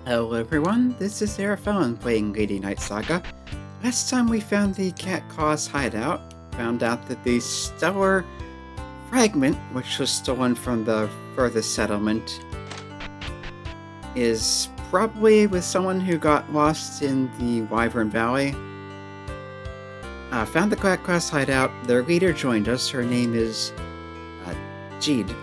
Hello everyone, this is Araphone playing Lady Night Saga. Last time we found the Cat Claw's hideout, found out that the stellar fragment, which was stolen from the furthest settlement, is probably with someone who got lost in the Wyvern Valley. Found the Cat Claw's hideout, their leader joined us, her name is Jeed.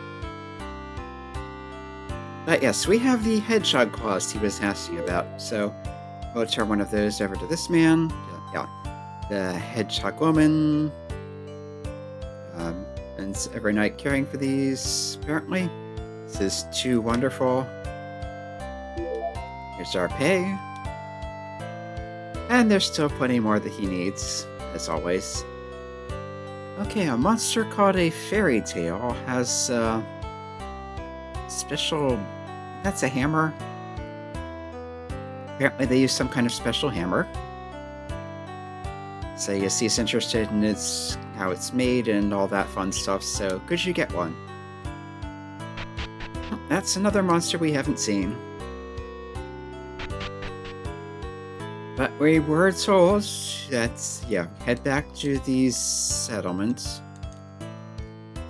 But yes, we have the hedgehog claws he was asking about, so we'll turn one of those over to this man. Yeah, the hedgehog woman. And every night caring for these, apparently. This is too wonderful. Here's our pay. And there's still plenty more that he needs, as always. Okay, a monster called a fairy tale has special... That's a hammer. Apparently they use some kind of special hammer. So yes, he's interested in how it's made and all that fun stuff, so could you get one? That's another monster we haven't seen. But we were told that, yeah, head back to the settlement,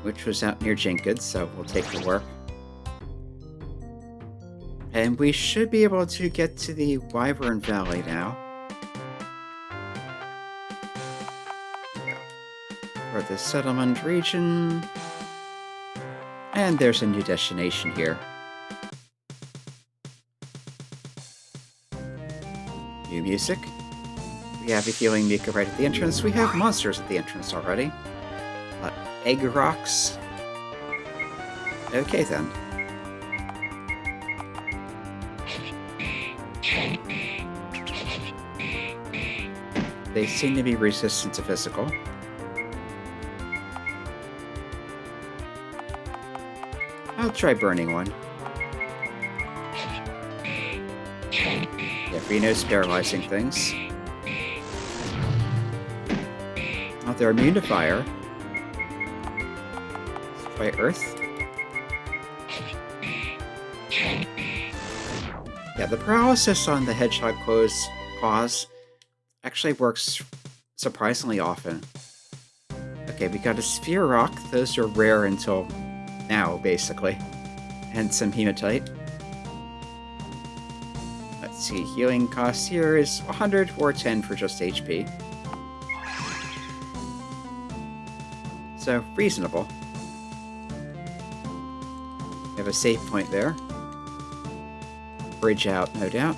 which was out near Jenkins, so we'll take the work. And we should be able to get to the Wyvern Valley now. For the settlement region. And there's a new destination here. New music. We have a healing Mika right at the entrance. We have monsters at the entrance already. Egg rocks. Okay then. They seem to be resistant to physical. I'll try burning one. Yeah, Reno's paralyzing things. Oh, they're immune to fire. Let's try earth. Yeah, the paralysis on the hedgehog claws actually works surprisingly often. Okay, we got a sphere rock. Those are rare until now, basically. And some hematite. Let's see, healing cost here is 100 or 10 for just HP. So, reasonable. We have a save point there. Bridge out, no doubt.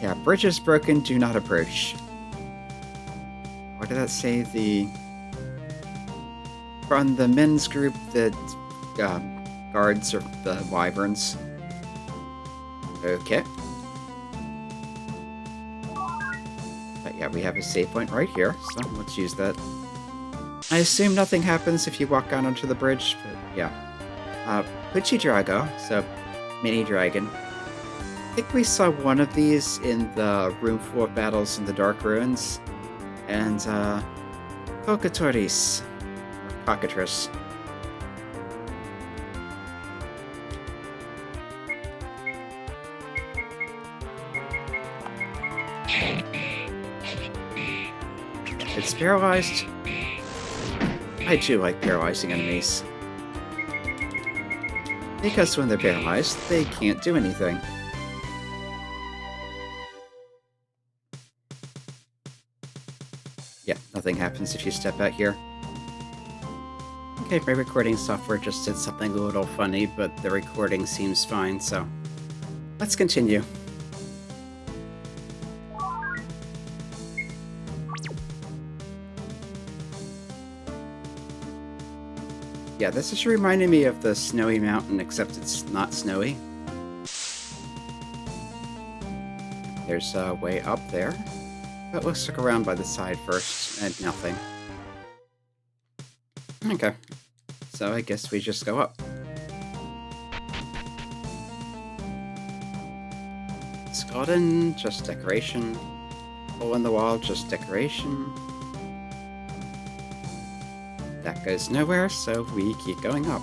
Yeah, bridge is broken, do not approach. What did that say? From the men's group that guards or the wyverns. Okay. But yeah, we have a save point right here, so let's use that. I assume nothing happens if you walk out onto the bridge, but yeah. Pucci Drago, so mini dragon. I think we saw one of these in the room full of battles in the Dark Ruins. And, Cocatoris. Or Cockatrice. It's paralyzed. I do like paralyzing enemies. Because when they're paralyzed, they can't do anything. Yeah, nothing happens if you step out here. Okay, my recording software just did something a little funny, but the recording seems fine, so let's continue. Yeah, this is reminding me of the Snowy Mountain, except it's not snowy. There's a way up there. But let's look around by the side first, and nothing. Okay, so I guess we just go up. Skeleton, just decoration. Hole in the wall, just decoration. That goes nowhere, so we keep going up.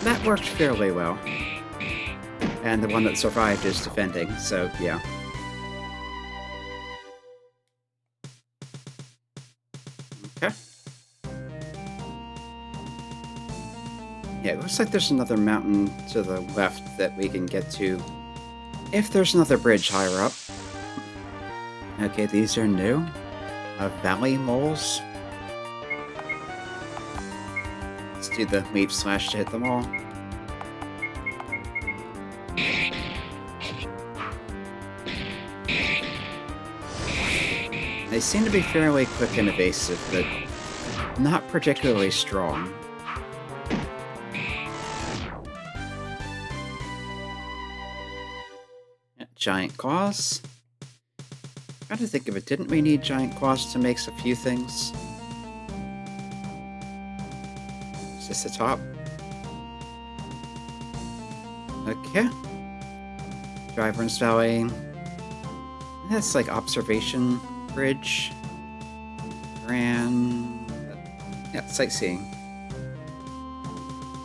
That worked fairly well. And the one that survived is defending, so yeah. Okay. Yeah, it looks like there's another mountain to the left that we can get to if there's another bridge higher up. Okay, these are new. Valley moles. Let's do the leap slash to hit them all. They seem to be fairly quick and evasive, but not particularly strong. Giant claws. I had to think of it. Didn't we need giant claws to make a few things? Is this the top? Okay. Wyvern Valley. That's like observation bridge. Grand. Yeah, sightseeing.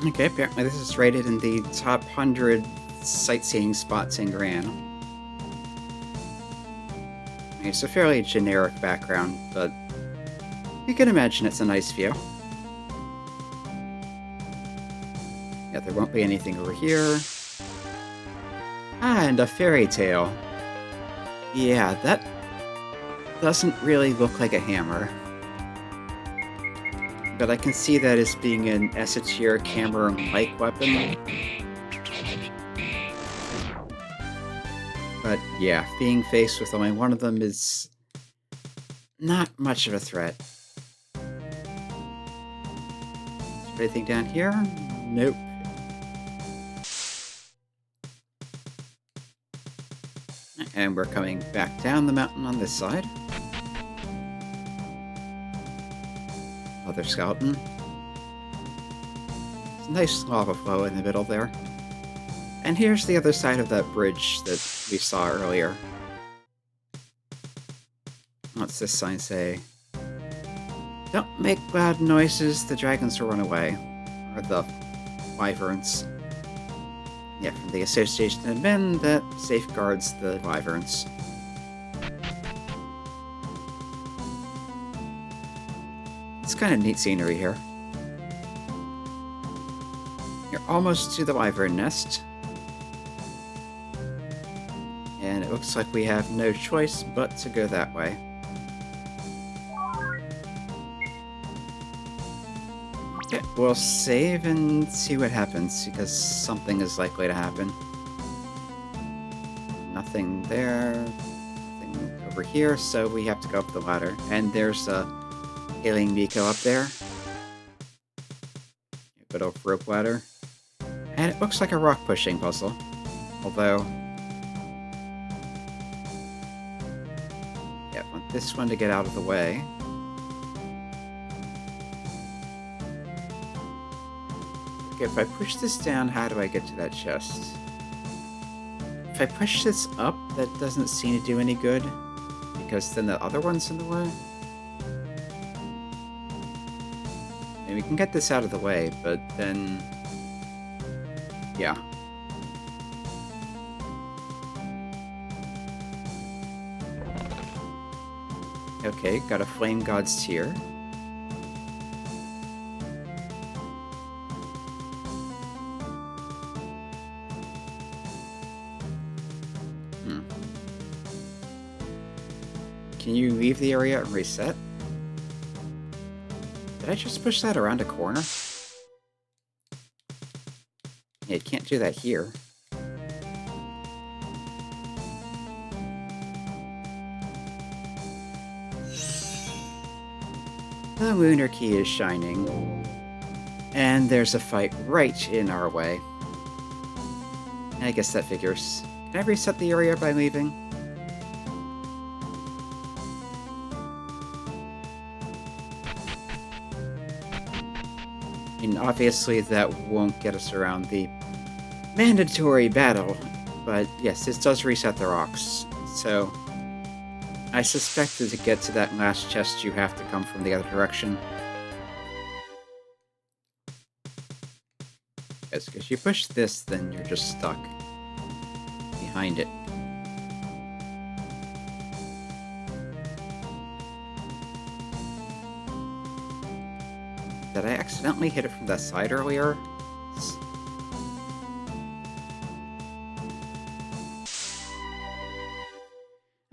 Okay, apparently this is rated in the top 100 sightseeing spots in Gran. It's a fairly generic background, but you can imagine it's a nice view. Yeah, there won't be anything over here. Ah, and a fairy tale. Yeah, that doesn't really look like a hammer. But I can see that as being an S-tier camera-like weapon. But yeah, being faced with only one of them is not much of a threat. Is there anything down here? Nope. And we're coming back down the mountain on this side. Other skeleton. It's a nice lava flow in the middle there. And here's the other side of that bridge that we saw earlier. What's this sign say? Don't make loud noises, the dragons will run away. Or the wyverns. Yeah, from the Association of Men that safeguards the wyverns. It's kind of neat scenery here. You're almost to the wyvern nest. And it looks like we have no choice but to go that way. Okay, we'll save and see what happens, because something is likely to happen. Nothing there, nothing over here, so we have to go up the ladder. And there's a healing Miko up there. A good old rope ladder. And it looks like a rock pushing puzzle. Although, yeah, I want this one to get out of the way. Okay, if I push this down, how do I get to that chest? If I push this up, that doesn't seem to do any good, because then the other one's in the way. And we can get this out of the way, but then... yeah. Okay, got a Flame God's Tear. Can you leave the area and reset? Did I just push that around a corner? Yeah, you can't do that here. The Lunar Key is shining. And there's a fight right in our way. I guess that figures. Can I reset the area by leaving? And obviously that won't get us around the mandatory battle, but yes, it does reset the rocks. So I suspect that to get to that last chest you have to come from the other direction. Because if you push this, then you're just stuck behind it. Did I accidentally hit it from that side earlier?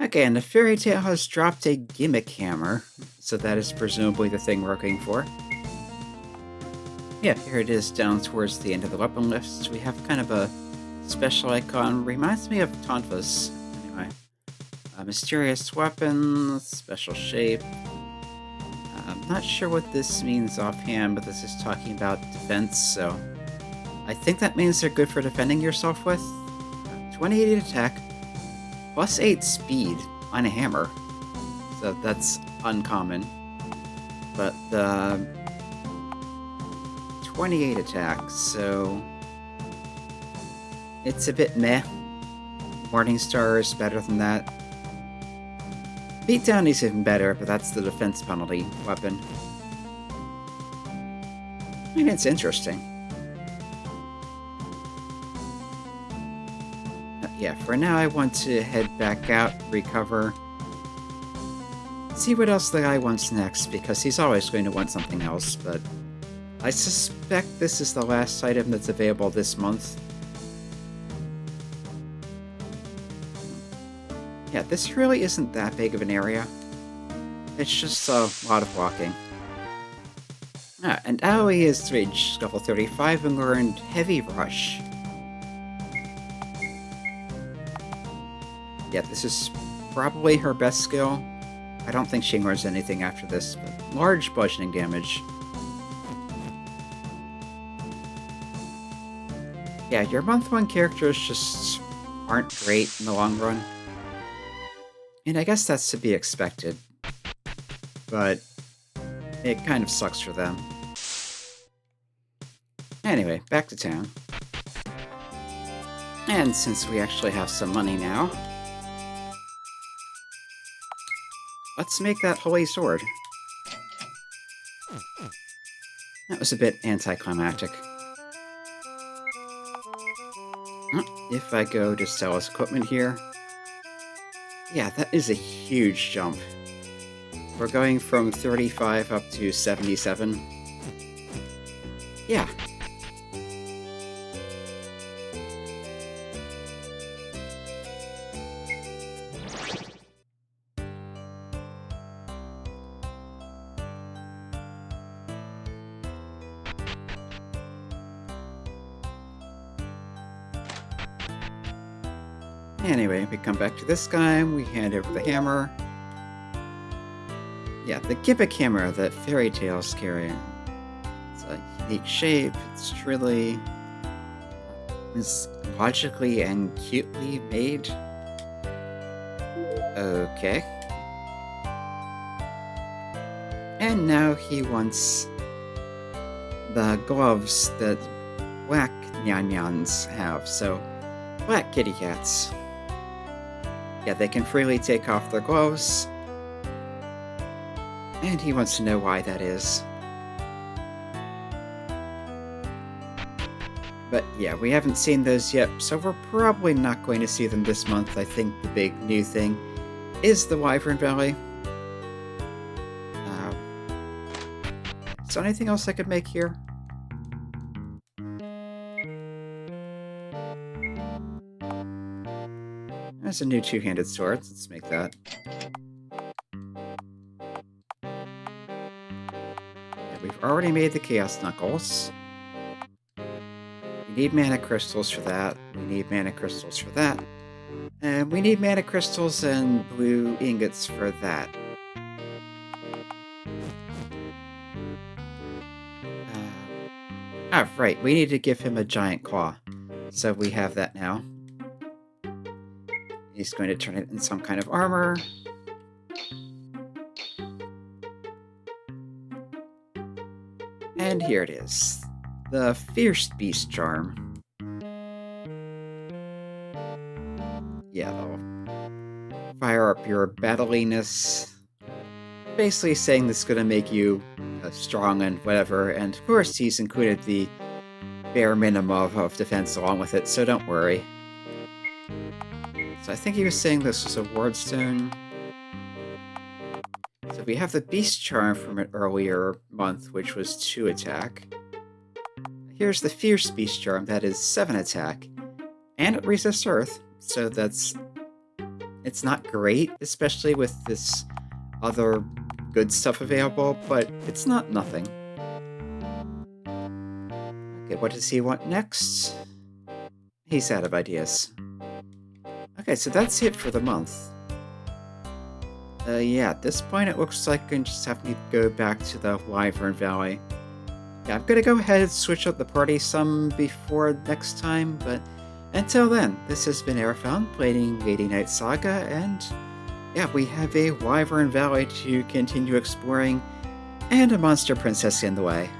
Okay, and the fairy tale has dropped a gimmick hammer, so that is presumably the thing we're looking for. Yeah, here it is down towards the end of the weapon list. We have kind of a special icon. Reminds me of Tonfa's. Anyway. Mysterious weapon, special shape. I'm not sure what this means offhand, but this is talking about defense, so I think that means they're good for defending yourself with. 28 attack, plus 8 speed on a hammer, so that's uncommon. But the 28 attack, so it's a bit meh. Morningstar is better than that. Beatdown is even better, but that's the defense penalty weapon. I mean, it's interesting. Yeah, for now I want to head back out, recover, see what else the guy wants next, because he's always going to want something else, but I suspect this is the last item that's available this month. Yeah, this really isn't that big of an area. It's just a lot of walking. And Aoi has reached level 35 and learned Heavy Rush. Yeah, this is probably her best skill. I don't think she learns anything after this, but large bludgeoning damage. Yeah, your month 1 characters just aren't great in the long run. And I guess that's to be expected. But it kind of sucks for them. Anyway, back to town. And since we actually have some money now, let's make that holy sword. That was a bit anticlimactic. If I go to Stella's equipment here, yeah, that is a huge jump. We're going from 35 up to 77. Yeah. Anyway, we come back to this guy, we hand over the hammer. Yeah, the gimmick hammer that fairy tales carry. It's a unique shape, it's truly logically and cutely made. Okay. And now he wants the gloves that black Nyan-Nyans have, so black kitty cats. Yeah, they can freely take off their gloves. And he wants to know why that is. But yeah, we haven't seen those yet, so we're probably not going to see them this month. I think the big new thing is the Wyvern Valley. Is there anything else I could make here? There's a new two-handed sword. Let's make that. Yeah, we've already made the Chaos Knuckles. We need mana crystals for that. We need mana crystals for that. And we need mana crystals and blue ingots for that. Right. We need to give him a giant claw. So we have that now. He's going to turn it in some kind of armor. And here it is. The Fierce Beast Charm. Yeah, they'll fire up your battliness. Basically saying this is going to make you strong and whatever. And of course he's included the bare minimum of defense along with it, so don't worry. So I think he was saying this was a ward stone. So we have the Beast Charm from an earlier month, which was 2 attack. Here's the Fierce Beast Charm, that is 7 attack. And it resists Earth, so it's not great, especially with this other good stuff available, but it's not nothing. Okay, what does he want next? He's out of ideas. Okay, so that's it for the month. Yeah, at this point it looks like I'm going to just have to go back to the Wyvern Valley. Yeah, I'm gonna go ahead and switch up the party some before next time, but until then, this has been Airfound playing Lady Knight Saga, and yeah, we have a Wyvern Valley to continue exploring, and a monster princess in the way.